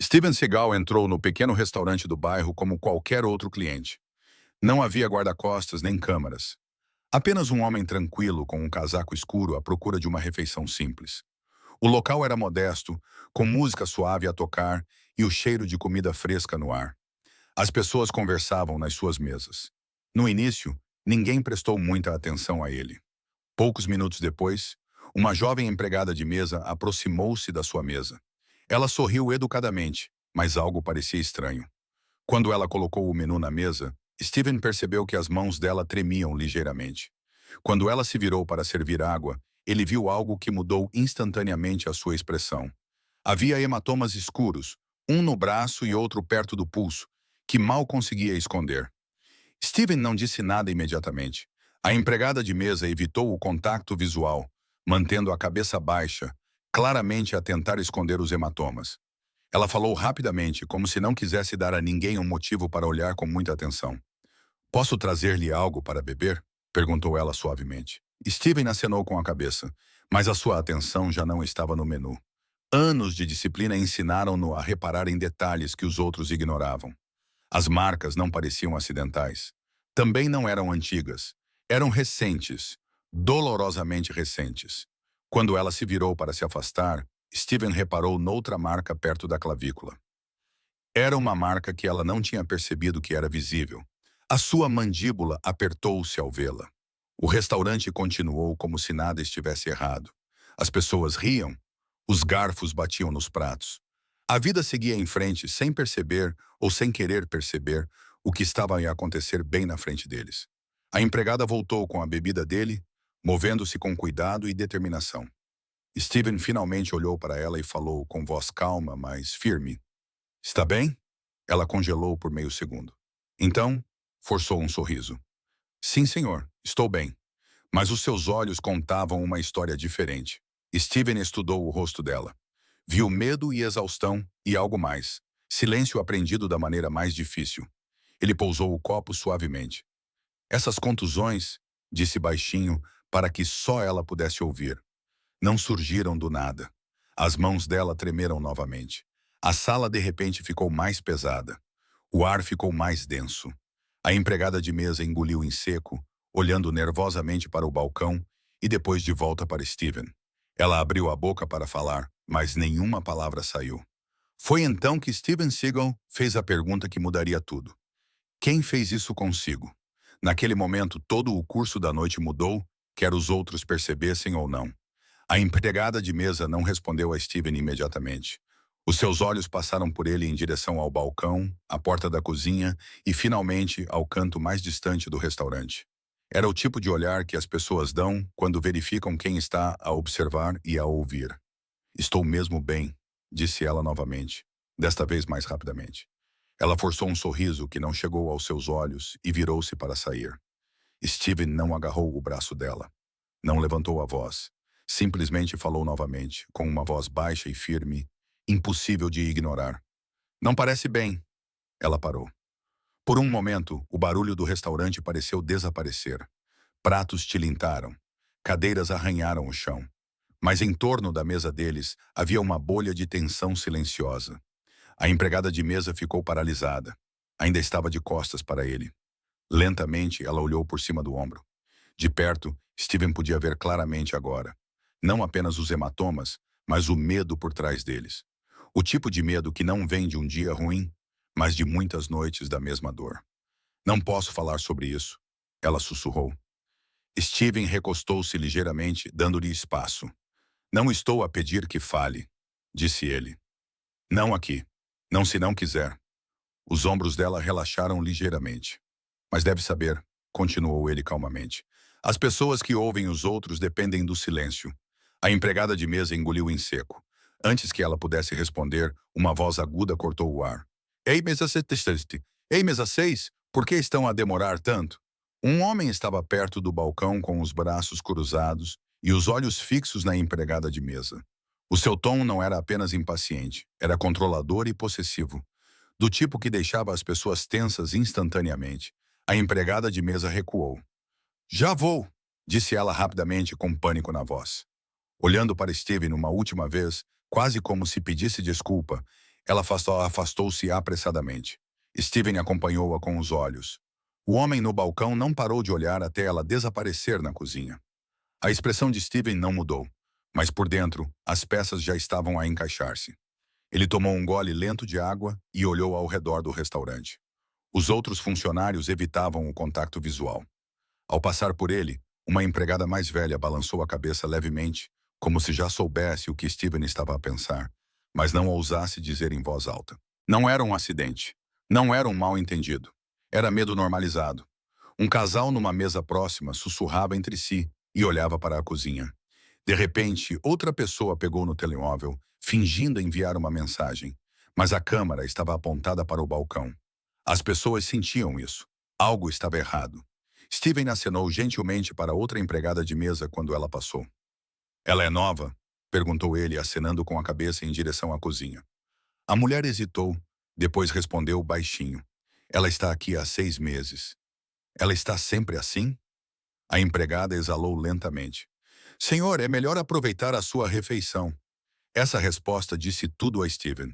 Steven Seagal entrou no pequeno restaurante do bairro como qualquer outro cliente. Não havia guarda-costas nem câmaras. Apenas um homem tranquilo com um casaco escuro à procura de uma refeição simples. O local era modesto, com música suave a tocar e o cheiro de comida fresca no ar. As pessoas conversavam nas suas mesas. No início, ninguém prestou muita atenção a ele. Poucos minutos depois, uma jovem empregada de mesa aproximou-se da sua mesa. Ela sorriu educadamente, mas algo parecia estranho. Quando ela colocou o menu na mesa, Steven percebeu que as mãos dela tremiam ligeiramente. Quando ela se virou para servir água, ele viu algo que mudou instantaneamente a sua expressão. Havia hematomas escuros, um no braço e outro perto do pulso, que mal conseguia esconder. Steven não disse nada imediatamente. A empregada de mesa evitou o contato visual, mantendo a cabeça baixa, claramente a tentar esconder os hematomas. Ela falou rapidamente, como se não quisesse dar a ninguém um motivo para olhar com muita atenção. "Posso trazer-lhe algo para beber?" perguntou ela suavemente. Steven acenou com a cabeça, mas a sua atenção já não estava no menu. Anos de disciplina ensinaram-no a reparar em detalhes que os outros ignoravam. As marcas não pareciam acidentais. Também não eram antigas. Eram recentes, dolorosamente recentes. Quando ela se virou para se afastar, Steven reparou noutra marca perto da clavícula. Era uma marca que ela não tinha percebido que era visível. A sua mandíbula apertou-se ao vê-la. O restaurante continuou como se nada estivesse errado. As pessoas riam, os garfos batiam nos pratos. A vida seguia em frente sem perceber ou sem querer perceber o que estava a acontecer bem na frente deles. A empregada voltou com a bebida dele, movendo-se com cuidado e determinação. Steven finalmente olhou para ela e falou com voz calma, mas firme. "Está bem?" Ela congelou por meio segundo. Então, forçou um sorriso. "Sim, senhor, estou bem." Mas os seus olhos contavam uma história diferente. Steven estudou o rosto dela. Viu medo e exaustão e algo mais. Silêncio aprendido da maneira mais difícil. Ele pousou o copo suavemente. "Essas contusões", disse baixinho, para que só ela pudesse ouvir, "não surgiram do nada." As mãos dela tremeram novamente. A sala de repente ficou mais pesada. O ar ficou mais denso. A empregada de mesa engoliu em seco, olhando nervosamente para o balcão e depois de volta para Steven. Ela abriu a boca para falar, mas nenhuma palavra saiu. Foi então que Steven Seagal fez a pergunta que mudaria tudo. "Quem fez isso consigo?" Naquele momento, todo o curso da noite mudou, quer os outros percebessem ou não. A empregada de mesa não respondeu a Steven imediatamente. Os seus olhos passaram por ele em direção ao balcão, à porta da cozinha e, finalmente, ao canto mais distante do restaurante. Era o tipo de olhar que as pessoas dão quando verificam quem está a observar e a ouvir. "Estou mesmo bem", disse ela novamente, desta vez mais rapidamente. Ela forçou um sorriso que não chegou aos seus olhos e virou-se para sair. Steven não agarrou o braço dela. Não levantou a voz. Simplesmente falou novamente, com uma voz baixa e firme, impossível de ignorar. "Não parece bem." Ela parou. Por um momento, o barulho do restaurante pareceu desaparecer. Pratos tilintaram. Cadeiras arranharam o chão. Mas em torno da mesa deles havia uma bolha de tensão silenciosa. A empregada de mesa ficou paralisada. Ainda estava de costas para ele. Lentamente, ela olhou por cima do ombro. De perto, Steven podia ver claramente agora. Não apenas os hematomas, mas o medo por trás deles. O tipo de medo que não vem de um dia ruim, mas de muitas noites da mesma dor. "Não posso falar sobre isso", ela sussurrou. Steven recostou-se ligeiramente, dando-lhe espaço. "Não estou a pedir que fale", disse ele. "Não aqui. Não se não quiser." Os ombros dela relaxaram ligeiramente. "Mas deve saber", continuou ele calmamente. "As pessoas que ouvem os outros dependem do silêncio." A empregada de mesa engoliu em seco. Antes que ela pudesse responder, uma voz aguda cortou o ar. "Ei, mesa 7. Ei, mesa 6, por que estão a demorar tanto?" Um homem estava perto do balcão com os braços cruzados e os olhos fixos na empregada de mesa. O seu tom não era apenas impaciente, era controlador e possessivo, do tipo que deixava as pessoas tensas instantaneamente. A empregada de mesa recuou. "Já vou", disse ela rapidamente com pânico na voz. Olhando para Steven uma última vez, quase como se pedisse desculpa, Ela afastou-se apressadamente. Steven acompanhou-a com os olhos. O homem no balcão não parou de olhar até ela desaparecer na cozinha. A expressão de Steven não mudou, mas por dentro, as peças já estavam a encaixar-se. Ele tomou um gole lento de água e olhou ao redor do restaurante. Os outros funcionários evitavam o contato visual. Ao passar por ele, uma empregada mais velha balançou a cabeça levemente, como se já soubesse o que Steven estava a pensar, mas não ousasse dizer em voz alta. Não era um acidente. Não era um mal-entendido. Era medo normalizado. Um casal numa mesa próxima sussurrava entre si e olhava para a cozinha. De repente, outra pessoa pegou no telemóvel, fingindo enviar uma mensagem, mas a câmera estava apontada para o balcão. As pessoas sentiam isso. Algo estava errado. Steven acenou gentilmente para outra empregada de mesa quando ela passou. "Ela é nova?" perguntou ele, acenando com a cabeça em direção à cozinha. A mulher hesitou, depois respondeu baixinho. "Ela está aqui há 6 meses. Ela está sempre assim?" A empregada exalou lentamente. "Senhor, é melhor aproveitar a sua refeição." Essa resposta disse tudo a Steven.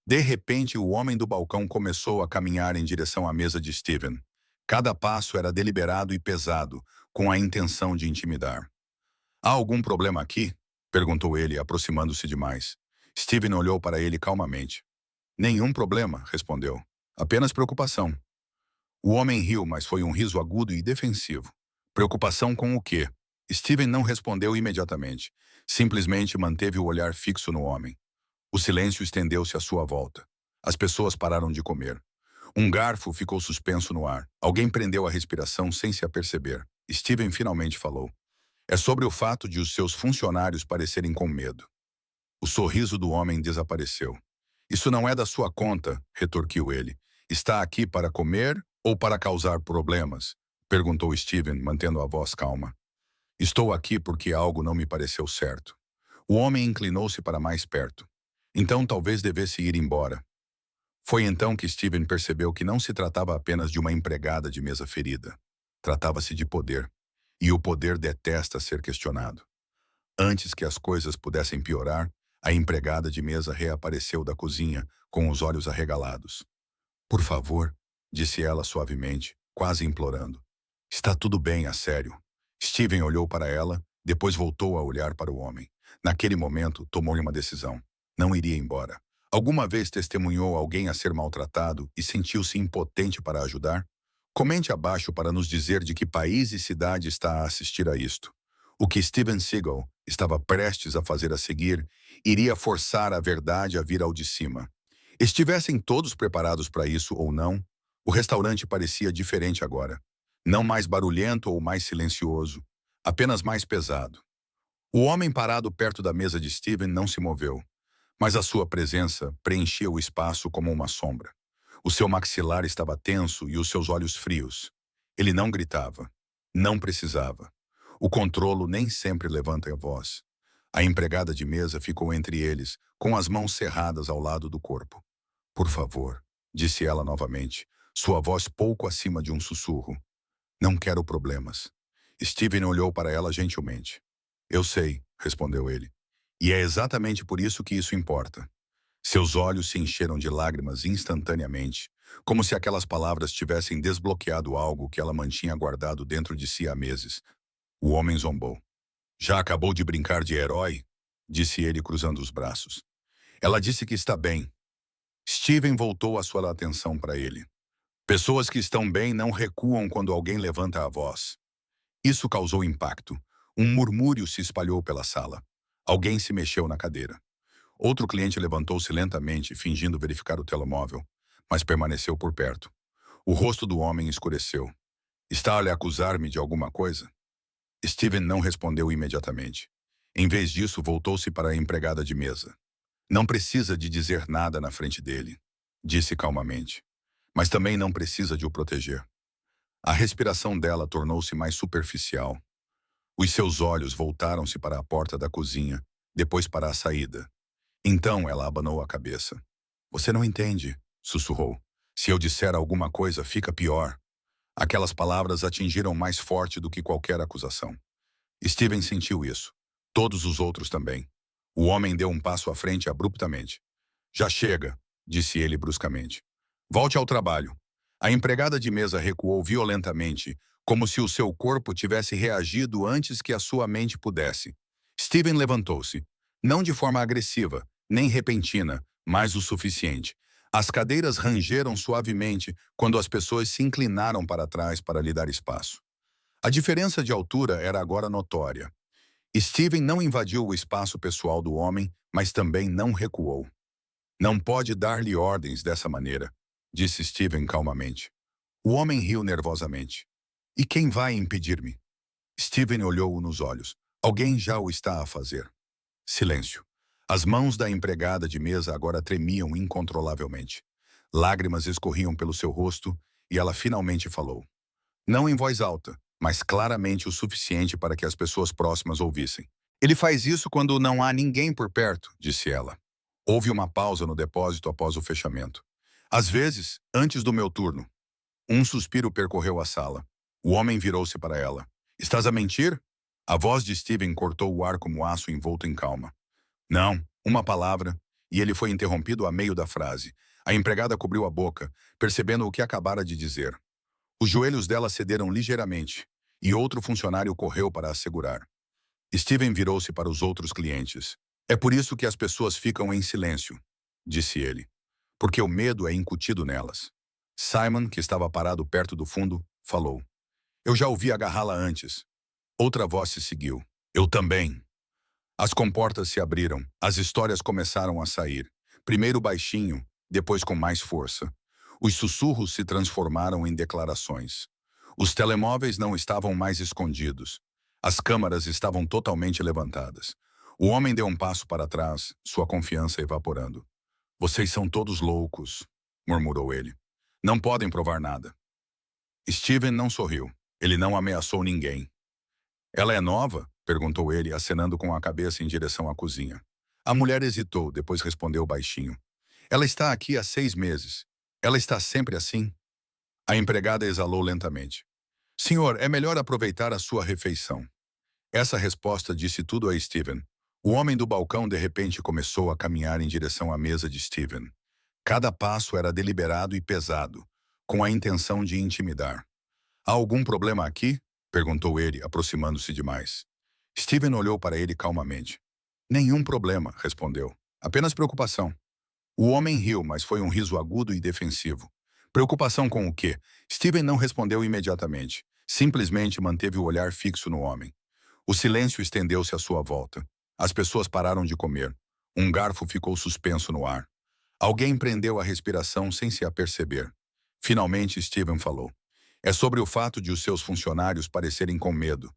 De repente, o homem do balcão começou a caminhar em direção à mesa de Steven. Cada passo era deliberado e pesado, com a intenção de intimidar. "Há algum problema aqui?" perguntou ele, aproximando-se demais. Steven olhou para ele calmamente. "Nenhum problema", respondeu. "Apenas preocupação." O homem riu, mas foi um riso agudo e defensivo. Preocupação com o quê? Steven não respondeu imediatamente. Simplesmente manteve o olhar fixo no homem. O silêncio estendeu-se à sua volta. As pessoas pararam de comer. Um garfo ficou suspenso no ar. Alguém prendeu a respiração sem se aperceber. Steven finalmente falou. "É sobre o fato de os seus funcionários parecerem com medo." O sorriso do homem desapareceu. "Isso não é da sua conta", retorquiu ele. "Está aqui para comer ou para causar problemas?" perguntou Steven, mantendo a voz calma. "Estou aqui porque algo não me pareceu certo." O homem inclinou-se para mais perto. "Então talvez devesse ir embora." Foi então que Steven percebeu que não se tratava apenas de uma empregada de mesa ferida. Tratava-se de poder. E o poder detesta ser questionado. Antes que as coisas pudessem piorar, a empregada de mesa reapareceu da cozinha, com os olhos arregalados. "Por favor", disse ela suavemente, quase implorando. "Está tudo bem, a sério." Steven olhou para ela, depois voltou a olhar para o homem. Naquele momento, tomou uma decisão. Não iria embora. Alguma vez testemunhou alguém a ser maltratado e sentiu-se impotente para ajudar? Comente abaixo para nos dizer de que país e cidade está a assistir a isto. O que Steven Seagal estava prestes a fazer a seguir iria forçar a verdade a vir ao de cima. Estivessem todos preparados para isso ou não, o restaurante parecia diferente agora. Não mais barulhento ou mais silencioso, apenas mais pesado. O homem parado perto da mesa de Steven não se moveu, mas a sua presença preenchia o espaço como uma sombra. O seu maxilar estava tenso e os seus olhos frios. Ele não gritava. Não precisava. O controlo nem sempre levanta a voz. A empregada de mesa ficou entre eles, com as mãos cerradas ao lado do corpo. "Por favor", disse ela novamente, sua voz pouco acima de um sussurro. "Não quero problemas." Steven olhou para ela gentilmente. "Eu sei", respondeu ele. "E é exatamente por isso que isso importa." Seus olhos se encheram de lágrimas instantaneamente, como se aquelas palavras tivessem desbloqueado algo que ela mantinha guardado dentro de si há meses. O homem zombou. "Já acabou de brincar de herói?" disse ele, cruzando os braços. "Ela disse que está bem." Steven voltou a sua atenção para ele. "Pessoas que estão bem não recuam quando alguém levanta a voz." Isso causou impacto. Um murmúrio se espalhou pela sala. Alguém se mexeu na cadeira. Outro cliente levantou-se lentamente, fingindo verificar o telemóvel, mas permaneceu por perto. O rosto do homem escureceu. "Está a lhe acusar-me de alguma coisa?" Steven não respondeu imediatamente. Em vez disso, voltou-se para a empregada de mesa. "Não precisa de dizer nada na frente dele", disse calmamente. "Mas também não precisa de o proteger." A respiração dela tornou-se mais superficial. Os seus olhos voltaram-se para a porta da cozinha, depois para a saída. Então ela abanou a cabeça. "Você não entende", sussurrou. "Se eu disser alguma coisa, fica pior." Aquelas palavras atingiram mais forte do que qualquer acusação. Steven sentiu isso. Todos os outros também. O homem deu um passo à frente abruptamente. "Já chega", disse ele bruscamente. Volte ao trabalho. A empregada de mesa recuou violentamente, como se o seu corpo tivesse reagido antes que a sua mente pudesse. Steven levantou-se, não de forma agressiva, nem repentina, mas o suficiente. As cadeiras rangeram suavemente quando as pessoas se inclinaram para trás para lhe dar espaço. A diferença de altura era agora notória. Steven não invadiu o espaço pessoal do homem, mas também não recuou. Não pode dar-lhe ordens dessa maneira, disse Steven calmamente. O homem riu nervosamente. E quem vai impedir-me? Steven olhou-o nos olhos. Alguém já o está a fazer. Silêncio. As mãos da empregada de mesa agora tremiam incontrolavelmente. Lágrimas escorriam pelo seu rosto e ela finalmente falou. Não em voz alta, mas claramente o suficiente para que as pessoas próximas ouvissem. Ele faz isso quando não há ninguém por perto, disse ela. Houve uma pausa no depósito após o fechamento. Às vezes, antes do meu turno. Um suspiro percorreu a sala. O homem virou-se para ela. Estás a mentir? A voz de Steven cortou o ar como aço envolto em calma. Não, uma palavra, e ele foi interrompido a meio da frase. A empregada cobriu a boca, percebendo o que acabara de dizer. Os joelhos dela cederam ligeiramente, e outro funcionário correu para a segurar. Steven virou-se para os outros clientes. É por isso que as pessoas ficam em silêncio, disse ele. Porque o medo é incutido nelas. Simon, que estava parado perto do fundo, falou. Eu já ouvi agarrá-la antes. Outra voz se seguiu. Eu também. As comportas se abriram, as histórias começaram a sair. Primeiro baixinho, depois com mais força. Os sussurros se transformaram em declarações. Os telemóveis não estavam mais escondidos. As câmaras estavam totalmente levantadas. O homem deu um passo para trás, sua confiança evaporando. Vocês são todos loucos, murmurou ele. Não podem provar nada. Steven não sorriu. Ele não ameaçou ninguém. Ela é nova? Perguntou ele, acenando com a cabeça em direção à cozinha. A mulher hesitou, depois respondeu baixinho. Ela está aqui há 6 meses. Ela está sempre assim? A empregada exalou lentamente. Senhor, é melhor aproveitar a sua refeição. Essa resposta disse tudo a Steven. O homem do balcão de repente começou a caminhar em direção à mesa de Steven. Cada passo era deliberado e pesado, com a intenção de intimidar. Há algum problema aqui? Perguntou ele, aproximando-se demais. Steven olhou para ele calmamente. Nenhum problema, respondeu. Apenas preocupação. O homem riu, mas foi um riso agudo e defensivo. Preocupação com o quê? Steven não respondeu imediatamente. Simplesmente manteve o olhar fixo no homem. O silêncio estendeu-se à sua volta. As pessoas pararam de comer. Um garfo ficou suspenso no ar. Alguém prendeu a respiração sem se aperceber. Finalmente, Steven falou. É sobre o fato de os seus funcionários parecerem com medo.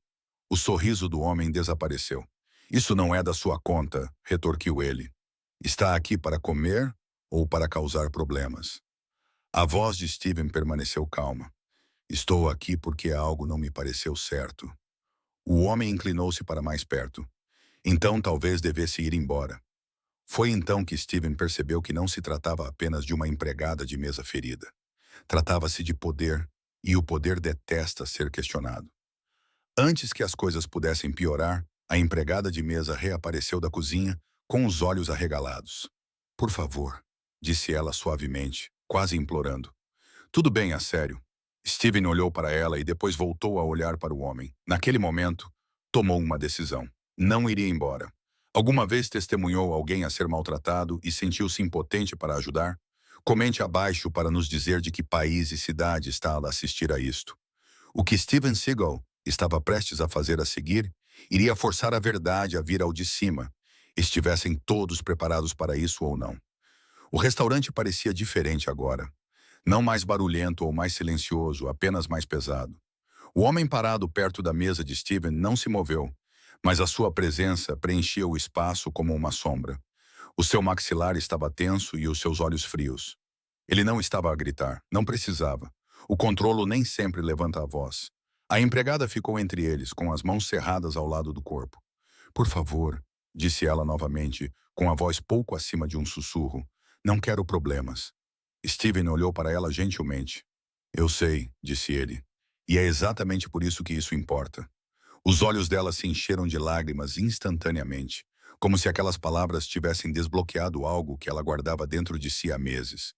O sorriso do homem desapareceu. Isso não é da sua conta, retorquiu ele. Está aqui para comer ou para causar problemas? A voz de Steven permaneceu calma. Estou aqui porque algo não me pareceu certo. O homem inclinou-se para mais perto. Então talvez devesse ir embora. Foi então que Steven percebeu que não se tratava apenas de uma empregada de mesa ferida. Tratava-se de poder, e o poder detesta ser questionado. Antes que as coisas pudessem piorar, a empregada de mesa reapareceu da cozinha, com os olhos arregalados. Por favor, disse ela suavemente, quase implorando. Tudo bem, a sério. Steven olhou para ela e depois voltou a olhar para o homem. Naquele momento, tomou uma decisão. Não iria embora. Alguma vez testemunhou alguém a ser maltratado e sentiu-se impotente para ajudar? Comente abaixo para nos dizer de que país e cidade está a assistir a isto. O que Steven Seagal estava prestes a fazer a seguir iria forçar a verdade a vir ao de cima, estivessem todos preparados para isso ou não. O restaurante parecia diferente agora. Não mais barulhento ou mais silencioso, apenas mais pesado. O homem parado perto da mesa de Steven não se moveu, mas a sua presença preenchia o espaço como uma sombra. O seu maxilar estava tenso e os seus olhos frios. Ele não estava a gritar, não precisava. O controlo nem sempre levanta a voz. A empregada ficou entre eles, com as mãos cerradas ao lado do corpo. Por favor, disse ela novamente, com a voz pouco acima de um sussurro. Não quero problemas. Steven olhou para ela gentilmente. Eu sei, disse ele. E é exatamente por isso que isso importa. Os olhos dela se encheram de lágrimas instantaneamente, como se aquelas palavras tivessem desbloqueado algo que ela guardava dentro de si há meses.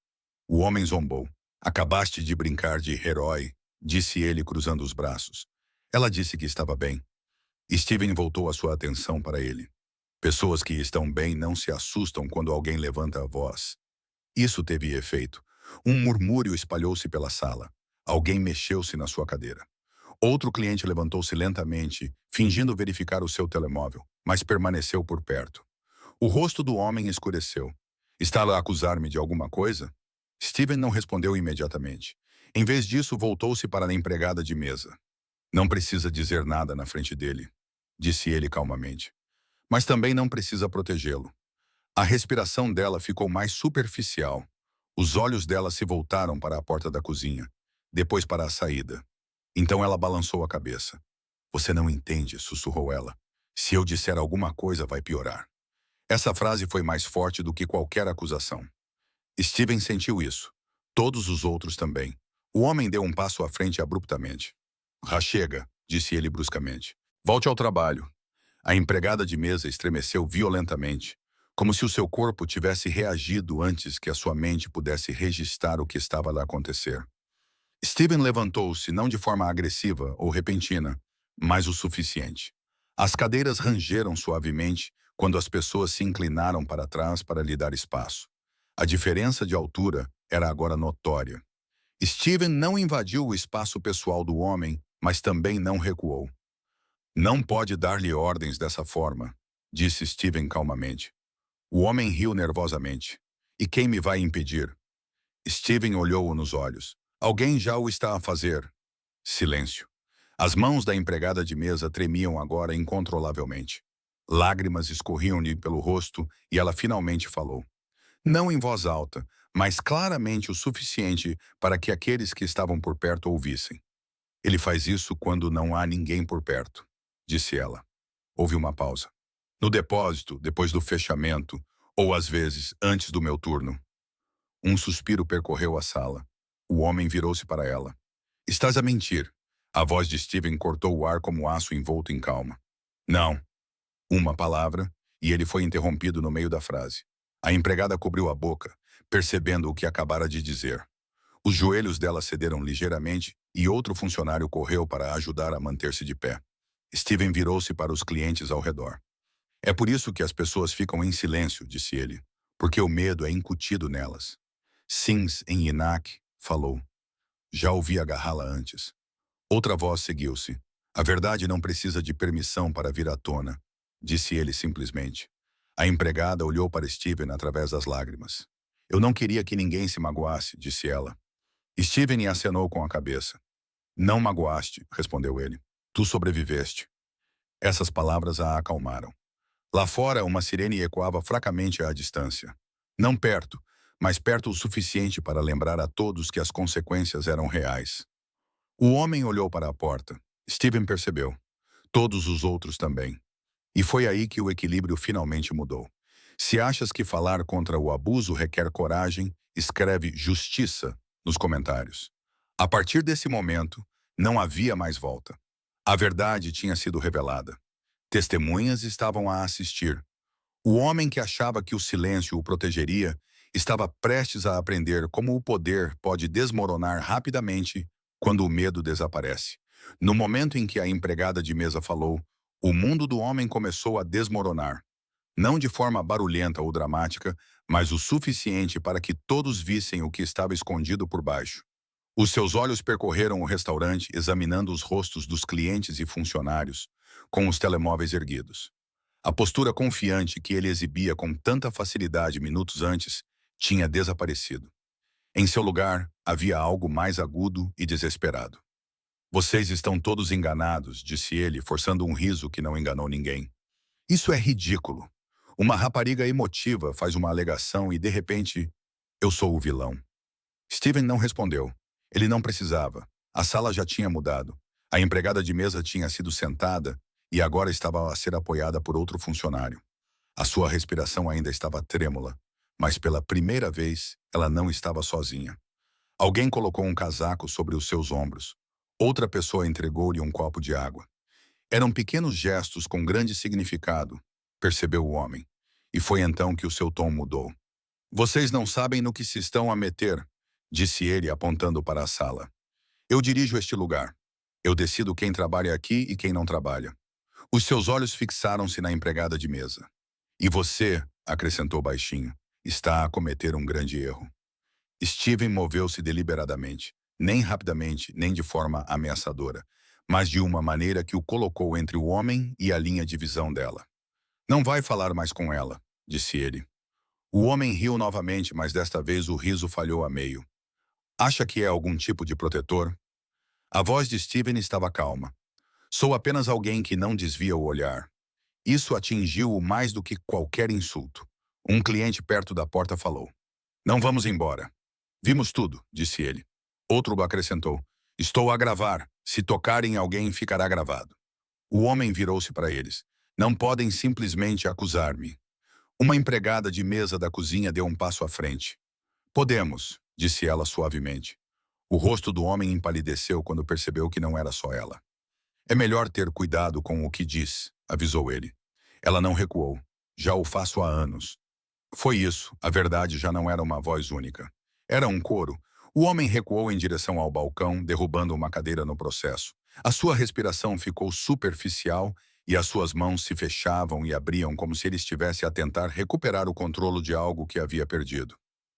O homem zombou. Acabaste de brincar de herói, disse ele cruzando os braços. Ela disse que estava bem. Steven voltou a sua atenção para ele. Pessoas que estão bem não se assustam quando alguém levanta a voz. Isso teve efeito. Um murmúrio espalhou-se pela sala. Alguém mexeu-se na sua cadeira. Outro cliente levantou-se lentamente, fingindo verificar o seu telemóvel, mas permaneceu por perto. O rosto do homem escureceu. Está a acusar-me de alguma coisa? Steven não respondeu imediatamente. Em vez disso, voltou-se para a empregada de mesa. Não precisa dizer nada na frente dele, disse ele calmamente. Mas também não precisa protegê-lo. A respiração dela ficou mais superficial. Os olhos dela se voltaram para a porta da cozinha, depois para a saída. Então ela balançou a cabeça. Você não entende, sussurrou ela. Se eu disser alguma coisa, vai piorar. Essa frase foi mais forte do que qualquer acusação. Steven sentiu isso. Todos os outros também. O homem deu um passo à frente abruptamente. Chega, disse ele bruscamente. Volte ao trabalho. A empregada de mesa estremeceu violentamente, como se o seu corpo tivesse reagido antes que a sua mente pudesse registrar o que estava a acontecer. Steven levantou-se não de forma agressiva ou repentina, mas o suficiente. As cadeiras rangeram suavemente quando as pessoas se inclinaram para trás para lhe dar espaço. A diferença de altura era agora notória. Steven não invadiu o espaço pessoal do homem, mas também não recuou. Não pode dar-lhe ordens dessa forma, disse Steven calmamente. O homem riu nervosamente. E quem me vai impedir? Steven olhou-o nos olhos. Alguém já o está a fazer. Silêncio. As mãos da empregada de mesa tremiam agora incontrolavelmente. Lágrimas escorriam-lhe pelo rosto e ela finalmente falou. Não em voz alta, mas claramente o suficiente para que aqueles que estavam por perto ouvissem. Ele faz isso quando não há ninguém por perto, disse ela. Houve uma pausa. No depósito, depois do fechamento, ou às vezes antes do meu turno. Um suspiro percorreu a sala. O homem virou-se para ela. Estás a mentir. A voz de Steven cortou o ar como aço envolto em calma. Não. Uma palavra, e ele foi interrompido no meio da frase. A empregada cobriu a boca, percebendo o que acabara de dizer. Os joelhos dela cederam ligeiramente e outro funcionário correu para ajudar a manter-se de pé. Steven virou-se para os clientes ao redor. É por isso que as pessoas ficam em silêncio, disse ele, porque o medo é incutido nelas. Sims, em Inak, falou. Já ouvi agarrá-la antes. Outra voz seguiu-se. A verdade não precisa de permissão para vir à tona, disse ele simplesmente. A empregada olhou para Steven através das lágrimas. Eu não queria que ninguém se magoasse, disse ela. Steven acenou com a cabeça. Não magoaste, respondeu ele. Tu sobreviveste. Essas palavras a acalmaram. Lá fora, uma sirene ecoava fracamente à distância. Não perto, mas perto o suficiente para lembrar a todos que as consequências eram reais. O homem olhou para a porta. Steven percebeu. Todos os outros também. E foi aí que o equilíbrio finalmente mudou. Se achas que falar contra o abuso requer coragem, escreve justiça nos comentários. A partir desse momento, não havia mais volta. A verdade tinha sido revelada. Testemunhas estavam a assistir. O homem que achava que o silêncio o protegeria estava prestes a aprender como o poder pode desmoronar rapidamente quando o medo desaparece. No momento em que a empregada de mesa falou, o mundo do homem começou a desmoronar. Não de forma barulhenta ou dramática, mas o suficiente para que todos vissem o que estava escondido por baixo. Os seus olhos percorreram o restaurante, examinando os rostos dos clientes e funcionários, com os telemóveis erguidos. A postura confiante que ele exibia com tanta facilidade minutos antes tinha desaparecido. Em seu lugar, havia algo mais agudo e desesperado. Vocês estão todos enganados, disse ele, forçando um riso que não enganou ninguém. Isso é ridículo. Uma rapariga emotiva faz uma alegação e, de repente, eu sou o vilão. Steven não respondeu. Ele não precisava. A sala já tinha mudado. A empregada de mesa tinha sido sentada e agora estava a ser apoiada por outro funcionário. A sua respiração ainda estava trêmula, mas pela primeira vez ela não estava sozinha. Alguém colocou um casaco sobre os seus ombros. Outra pessoa entregou-lhe um copo de água. Eram pequenos gestos com grande significado. percebeu o homem. E foi então que o seu tom mudou. Vocês não sabem no que se estão a meter, disse ele apontando para a sala. Eu dirijo este lugar. Eu decido quem trabalha aqui e quem não trabalha. Os seus olhos fixaram-se na empregada de mesa. E você, acrescentou baixinho, está a cometer um grande erro. Steven moveu-se deliberadamente, nem rapidamente, nem de forma ameaçadora, mas de uma maneira que o colocou entre o homem e a linha de visão dela. Não vai falar mais com ela, disse ele. O homem riu novamente, mas desta vez o riso falhou a meio. Acha que é algum tipo de protetor? A voz de Steven estava calma. Sou apenas alguém que não desvia o olhar. Isso atingiu-o mais do que qualquer insulto. Um cliente perto da porta falou. Não vamos embora. Vimos tudo, disse ele. Outro acrescentou. Estou a gravar. Se tocar em alguém, ficará gravado. O homem virou-se para eles. Não podem simplesmente acusar-me. Uma empregada de mesa da cozinha deu um passo à frente. Podemos, disse ela suavemente. O rosto do homem empalideceu quando percebeu que não era só ela. É melhor ter cuidado com o que diz, avisou ele. Ela não recuou. Já o faço há anos. Foi isso, a verdade já não era uma voz única. Era um coro. O homem recuou em direção ao balcão, derrubando uma cadeira no processo. A sua respiração ficou superficial e as suas mãos se fechavam e abriam como se ele estivesse a tentar recuperar o controle de algo que havia perdido.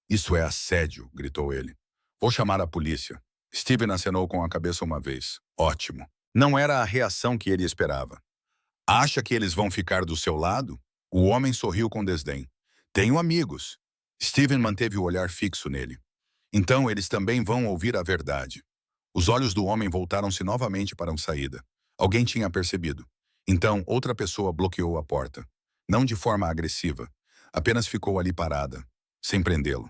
Isso é assédio, gritou ele. Vou chamar a polícia. Steven acenou com a cabeça uma vez. Ótimo. Não era a reação que ele esperava. Acha que eles vão ficar do seu lado? O homem sorriu com desdém. Tenho amigos. Steven manteve o olhar fixo nele. Então eles também vão ouvir a verdade. Os olhos do homem voltaram-se novamente para a saída. Alguém tinha percebido. Então outra pessoa bloqueou a porta. Não de forma agressiva. Apenas ficou ali parada, sem prendê-lo.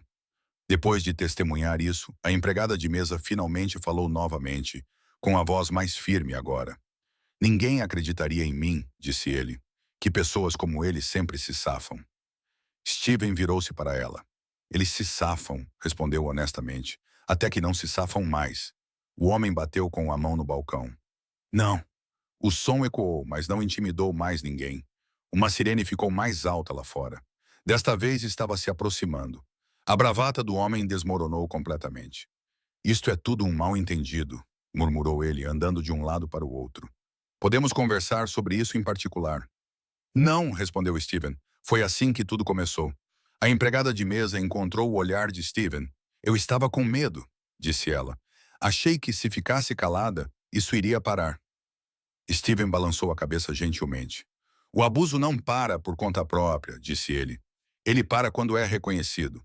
Depois de testemunhar isso, a empregada de mesa finalmente falou novamente, com a voz mais firme agora. Ninguém acreditaria em mim, disse ele, que pessoas como ele sempre se safam. Steven virou-se para ela. Eles se safam, respondeu honestamente, até que não se safam mais. O homem bateu com a mão no balcão. Não. O som ecoou, mas não intimidou mais ninguém. Uma sirene ficou mais alta lá fora. Desta vez estava se aproximando. A bravata do homem desmoronou completamente. Isto é tudo um mal-entendido, murmurou ele, andando de um lado para o outro. Podemos conversar sobre isso em particular. Não, respondeu Steven. Foi assim que tudo começou. A empregada de mesa encontrou o olhar de Steven. Eu estava com medo, disse ela. Achei que se ficasse calada, isso iria parar. Steven balançou a cabeça gentilmente. O abuso não para por conta própria, disse ele. Ele para quando é reconhecido.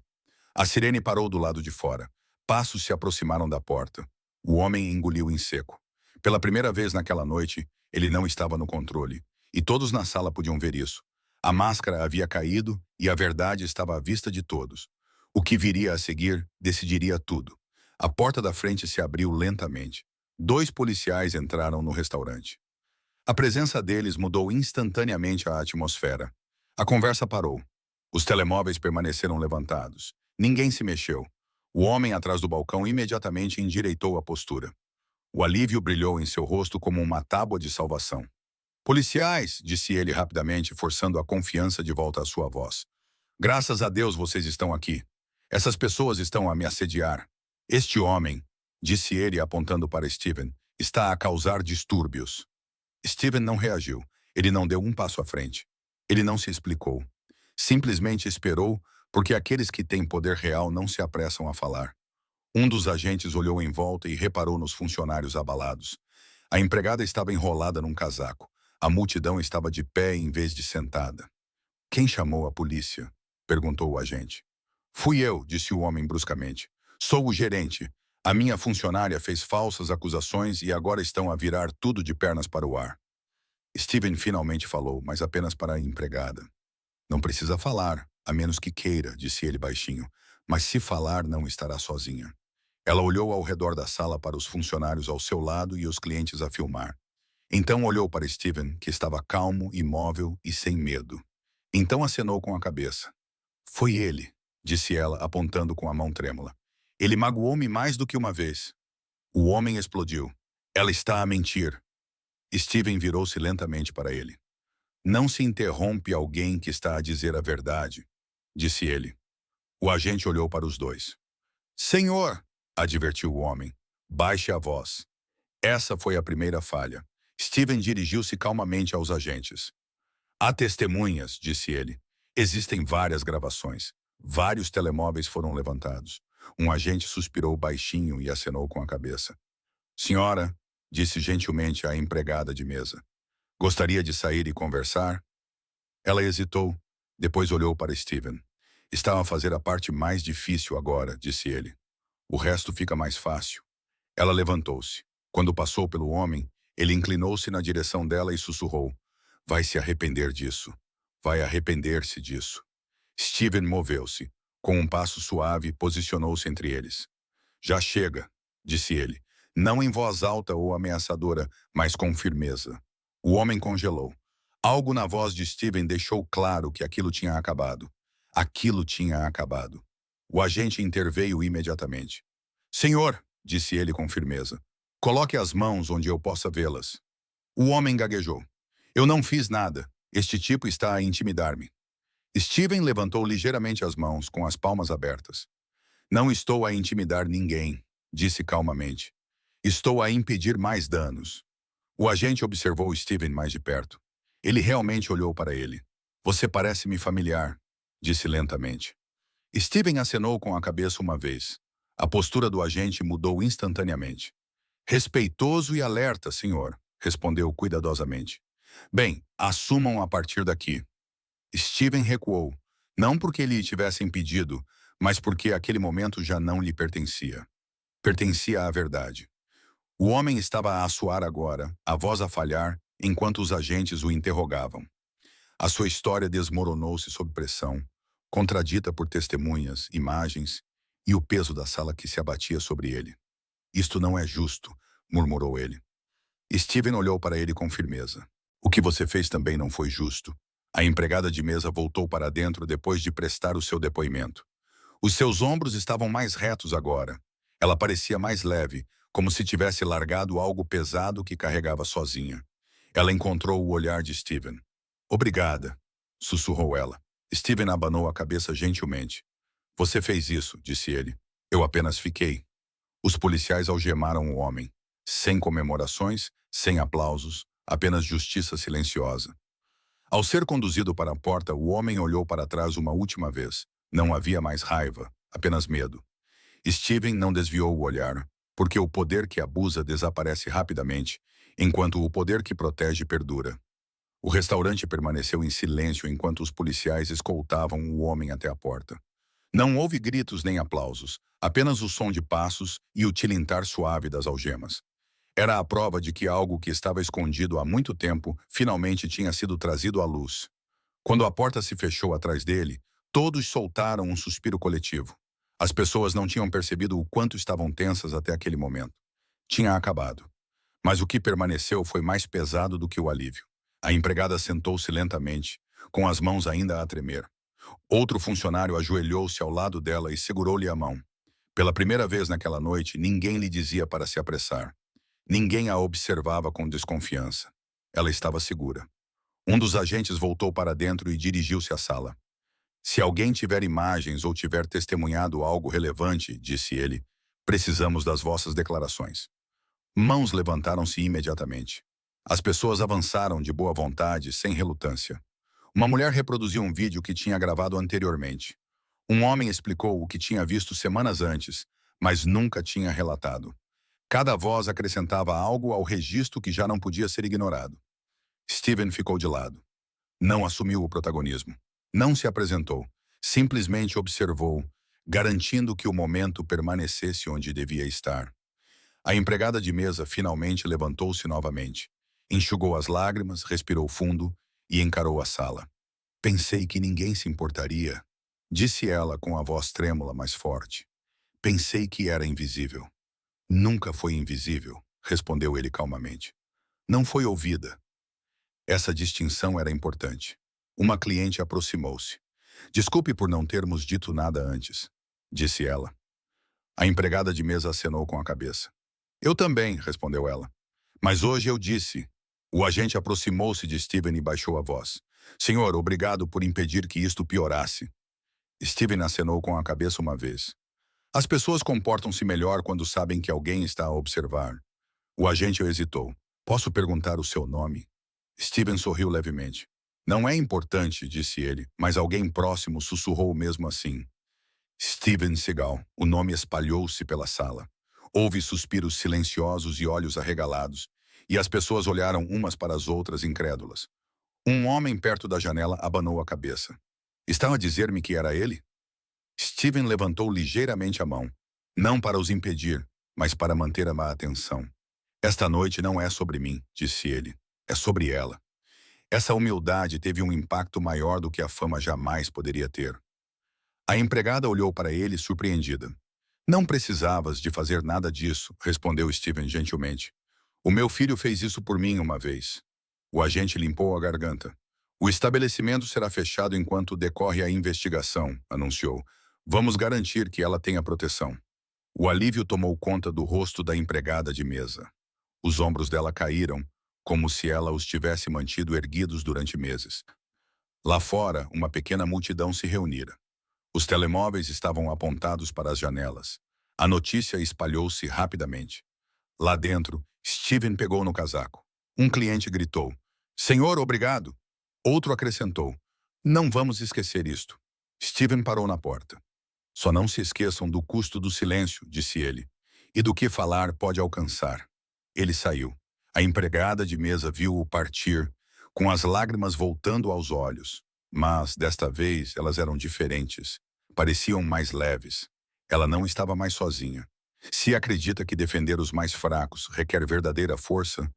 A sirene parou do lado de fora. Passos se aproximaram da porta. O homem engoliu em seco. Pela primeira vez naquela noite, ele não estava no controle. E todos na sala podiam ver isso. A máscara havia caído e a verdade estava à vista de todos. O que viria a seguir decidiria tudo. A porta da frente se abriu lentamente. 2 policiais entraram no restaurante. A presença deles mudou instantaneamente a atmosfera. A conversa parou. Os telemóveis permaneceram levantados. Ninguém se mexeu. O homem atrás do balcão imediatamente endireitou a postura. O alívio brilhou em seu rosto como uma tábua de salvação. Policiais, disse ele rapidamente, forçando a confiança de volta à sua voz. Graças a Deus vocês estão aqui. Essas pessoas estão a me assediar. Este homem, disse ele apontando para Steven, está a causar distúrbios. Steven não reagiu. Ele não deu um passo à frente. Ele não se explicou. Simplesmente esperou, porque aqueles que têm poder real não se apressam a falar. Um dos agentes olhou em volta e reparou nos funcionários abalados. A empregada estava enrolada num casaco. A multidão estava de pé em vez de sentada. Quem chamou a polícia? Perguntou o agente. Fui eu, disse o homem bruscamente. Sou o gerente. A minha funcionária fez falsas acusações e agora estão a virar tudo de pernas para o ar. Steven finalmente falou, mas apenas para a empregada. Não precisa falar, a menos que queira, disse ele baixinho. Mas se falar, não estará sozinha. Ela olhou ao redor da sala para os funcionários ao seu lado e os clientes a filmar. Então olhou para Steven, que estava calmo, imóvel e sem medo. Então acenou com a cabeça. Foi ele, disse ela, apontando com a mão trêmula. Ele magoou-me mais do que uma vez. O homem explodiu. Ela está a mentir. Steven virou-se lentamente para ele. Não se interrompe alguém que está a dizer a verdade, disse ele. O agente olhou para os dois. Senhor, advertiu o homem, baixe a voz. Essa foi a primeira falha. Steven dirigiu-se calmamente aos agentes. Há testemunhas, disse ele. Existem várias gravações. Vários telemóveis foram levantados. Um agente suspirou baixinho e acenou com a cabeça. Senhora, disse gentilmente à empregada de mesa. Gostaria de sair e conversar? Ela hesitou, depois olhou para Steven. Está a fazer a parte mais difícil agora, disse ele. O resto fica mais fácil. Ela levantou-se. Quando passou pelo homem, ele inclinou-se na direção dela e sussurrou. Vai se arrepender disso. Vai arrepender-se disso. Steven moveu-se. Com um passo suave, posicionou-se entre eles. Já chega, disse ele. Não em voz alta ou ameaçadora, mas com firmeza. O homem congelou. Algo na voz de Steven deixou claro que aquilo tinha acabado. Aquilo tinha acabado. O agente interveio imediatamente. Senhor, disse ele com firmeza, coloque as mãos onde eu possa vê-las. O homem gaguejou. Eu não fiz nada. Este tipo está a intimidar-me. Steven levantou ligeiramente as mãos, com as palmas abertas. Não estou a intimidar ninguém, disse calmamente. Estou a impedir mais danos. O agente observou Steven mais de perto. Ele realmente olhou para ele. Você parece-me familiar, disse lentamente. Steven acenou com a cabeça uma vez. A postura do agente mudou instantaneamente. Respeitoso e alerta, senhor, respondeu cuidadosamente. Bem, assumam a partir daqui. Steven recuou, não porque lhe tivessem pedido, mas porque aquele momento já não lhe pertencia. Pertencia à verdade. O homem estava a suar agora, a voz a falhar, enquanto os agentes o interrogavam. A sua história desmoronou-se sob pressão, contradita por testemunhas, imagens e o peso da sala que se abatia sobre ele. Isto não é justo, murmurou ele. Steven olhou para ele com firmeza. O que você fez também não foi justo. A empregada de mesa voltou para dentro depois de prestar o seu depoimento. Os seus ombros estavam mais retos agora. Ela parecia mais leve, como se tivesse largado algo pesado que carregava sozinha. Ela encontrou o olhar de Steven. Obrigada, sussurrou ela. Steven abanou a cabeça gentilmente. Você fez isso, disse ele. Eu apenas fiquei. Os policiais algemaram o homem. Sem comemorações, sem aplausos, apenas justiça silenciosa. Ao ser conduzido para a porta, o homem olhou para trás uma última vez. Não havia mais raiva, apenas medo. Steven não desviou o olhar, porque o poder que abusa desaparece rapidamente, enquanto o poder que protege perdura. O restaurante permaneceu em silêncio enquanto os policiais escoltavam o homem até a porta. Não houve gritos nem aplausos, apenas o som de passos e o tilintar suave das algemas. Era a prova de que algo que estava escondido há muito tempo finalmente tinha sido trazido à luz. Quando a porta se fechou atrás dele, todos soltaram um suspiro coletivo. As pessoas não tinham percebido o quanto estavam tensas até aquele momento. Tinha acabado. Mas o que permaneceu foi mais pesado do que o alívio. A empregada sentou-se lentamente, com as mãos ainda a tremer. Outro funcionário ajoelhou-se ao lado dela e segurou-lhe a mão. Pela primeira vez naquela noite, ninguém lhe dizia para se apressar. Ninguém a observava com desconfiança. Ela estava segura. Um dos agentes voltou para dentro e dirigiu-se à sala. Se alguém tiver imagens ou tiver testemunhado algo relevante, disse ele, precisamos das vossas declarações. Mãos levantaram-se imediatamente. As pessoas avançaram de boa vontade, sem relutância. Uma mulher reproduziu um vídeo que tinha gravado anteriormente. Um homem explicou o que tinha visto semanas antes, mas nunca tinha relatado. Cada voz acrescentava algo ao registro que já não podia ser ignorado. Steven ficou de lado. Não assumiu o protagonismo. Não se apresentou. Simplesmente observou, garantindo que o momento permanecesse onde devia estar. A empregada de mesa finalmente levantou-se novamente. Enxugou as lágrimas, respirou fundo e encarou a sala. Pensei que ninguém se importaria, disse ela com a voz trêmula mais forte. Pensei que era invisível. Nunca foi invisível, respondeu ele calmamente. Não foi ouvida. Essa distinção era importante. Uma cliente aproximou-se. Desculpe por não termos dito nada antes, disse ela. A empregada de mesa acenou com a cabeça. Eu também, respondeu ela. Mas hoje eu disse. O agente aproximou-se de Steven e baixou a voz. Senhor, obrigado por impedir que isto piorasse. Steven acenou com a cabeça uma vez. As pessoas comportam-se melhor quando sabem que alguém está a observar. O agente hesitou. Posso perguntar o seu nome? Steven sorriu levemente. Não é importante, disse ele, mas alguém próximo sussurrou mesmo assim. Steven Seagal. O nome espalhou-se pela sala. Houve suspiros silenciosos e olhos arregalados, e as pessoas olharam umas para as outras incrédulas. Um homem perto da janela abanou a cabeça. Estava a dizer-me que era ele? Steven levantou ligeiramente a mão. Não para os impedir, mas para manter a má atenção. Esta noite não é sobre mim, disse ele. É sobre ela. Essa humildade teve um impacto maior do que a fama jamais poderia ter. A empregada olhou para ele surpreendida. Não precisavas de fazer nada disso, respondeu Steven gentilmente. O meu filho fez isso por mim uma vez. O agente limpou a garganta. O estabelecimento será fechado enquanto decorre a investigação, anunciou. Vamos garantir que ela tenha proteção. O alívio tomou conta do rosto da empregada de mesa. Os ombros dela caíram, como se ela os tivesse mantido erguidos durante meses. Lá fora, uma pequena multidão se reunira. Os telemóveis estavam apontados para as janelas. A notícia espalhou-se rapidamente. Lá dentro, Steven pegou no casaco. Um cliente gritou, Senhor, obrigado. Outro acrescentou, não vamos esquecer isto. Steven parou na porta. Só não se esqueçam do custo do silêncio, disse ele, e do que falar pode alcançar. Ele saiu. A empregada de mesa viu-o partir, com as lágrimas voltando aos olhos. Mas, desta vez, elas eram diferentes. Pareciam mais leves. Ela não estava mais sozinha. Se acredita que defender os mais fracos requer verdadeira força,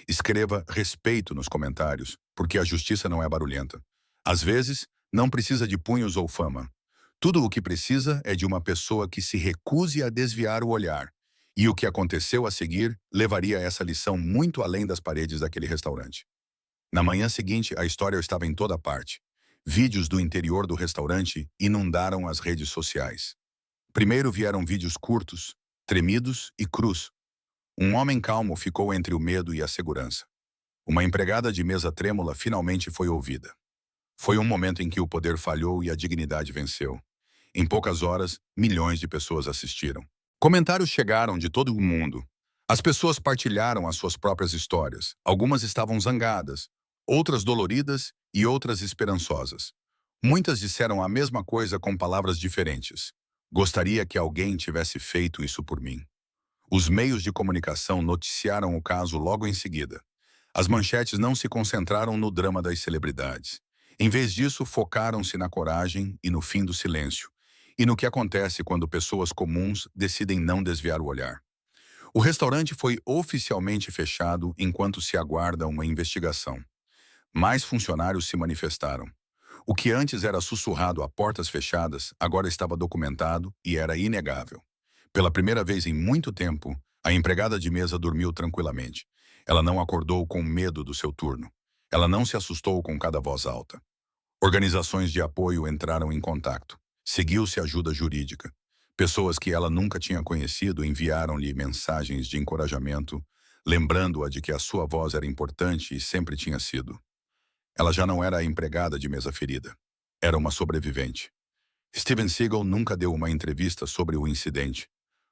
escreva respeito nos comentários, porque a justiça não é barulhenta. Às vezes, não precisa de punhos ou fama. Tudo o que precisa é de uma pessoa que se recuse a desviar o olhar. E o que aconteceu a seguir levaria essa lição muito além das paredes daquele restaurante. Na manhã seguinte, a história estava em toda parte. Vídeos do interior do restaurante inundaram as redes sociais. Primeiro vieram vídeos curtos, tremidos e crus. Um homem calmo ficou entre o medo e a segurança. Uma empregada de mesa trêmula finalmente foi ouvida. Foi um momento em que o poder falhou e a dignidade venceu. Em poucas horas, milhões de pessoas assistiram. Comentários chegaram de todo o mundo. As pessoas partilharam as suas próprias histórias. Algumas estavam zangadas, outras doloridas e outras esperançosas. Muitas disseram a mesma coisa com palavras diferentes. Gostaria que alguém tivesse feito isso por mim. Os meios de comunicação noticiaram o caso logo em seguida. As manchetes não se concentraram no drama das celebridades. Em vez disso, focaram-se na coragem e no fim do silêncio, e no que acontece quando pessoas comuns decidem não desviar o olhar. O restaurante foi oficialmente fechado enquanto se aguarda uma investigação. Mais funcionários se manifestaram. O que antes era sussurrado a portas fechadas, agora estava documentado e era inegável. Pela primeira vez em muito tempo, a empregada de mesa dormiu tranquilamente. Ela não acordou com medo do seu turno. Ela não se assustou com cada voz alta. Organizações de apoio entraram em contato. Seguiu-se ajuda jurídica. Pessoas que ela nunca tinha conhecido enviaram-lhe mensagens de encorajamento, lembrando-a de que a sua voz era importante e sempre tinha sido. Ela já não era a empregada de mesa ferida. Era uma sobrevivente. Steven Seagal nunca deu uma entrevista sobre o incidente.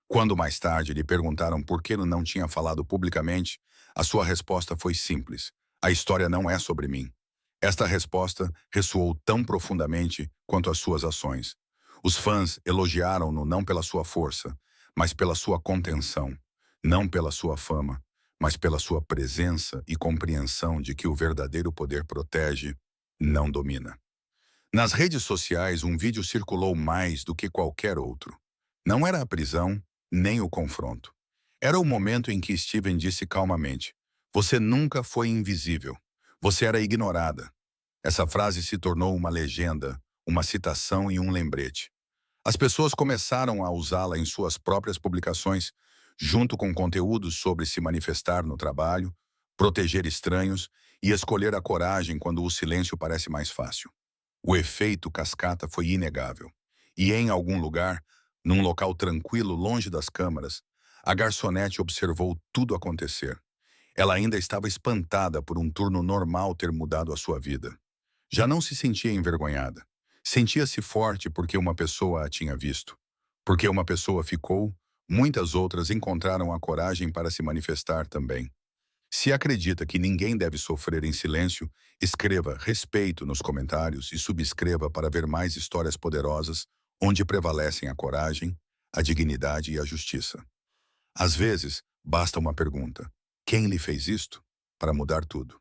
Quando mais tarde lhe perguntaram por que não tinha falado publicamente, a sua resposta foi simples. A história não é sobre mim. Esta resposta ressoou tão profundamente quanto as suas ações. Os fãs elogiaram-no não pela sua força, mas pela sua contenção. Não pela sua fama, mas pela sua presença e compreensão de que o verdadeiro poder protege, não domina. Nas redes sociais, um vídeo circulou mais do que qualquer outro. Não era a prisão, nem o confronto. Era o momento em que Steven disse calmamente, você nunca foi invisível. Você era ignorada. Essa frase se tornou uma legenda, uma citação e um lembrete. As pessoas começaram a usá-la em suas próprias publicações, junto com conteúdos sobre se manifestar no trabalho, proteger estranhos e escolher a coragem quando o silêncio parece mais fácil. O efeito cascata foi inegável. E em algum lugar, num local tranquilo longe das câmaras, a garçonete observou tudo acontecer. Ela ainda estava espantada por um turno normal ter mudado a sua vida. Já não se sentia envergonhada. Sentia-se forte porque uma pessoa a tinha visto. Porque uma pessoa ficou, muitas outras encontraram a coragem para se manifestar também. Se acredita que ninguém deve sofrer em silêncio, escreva respeito nos comentários e subscreva para ver mais histórias poderosas onde prevalecem a coragem, a dignidade e a justiça. Às vezes, basta uma pergunta: quem lhe fez isto? Para mudar tudo.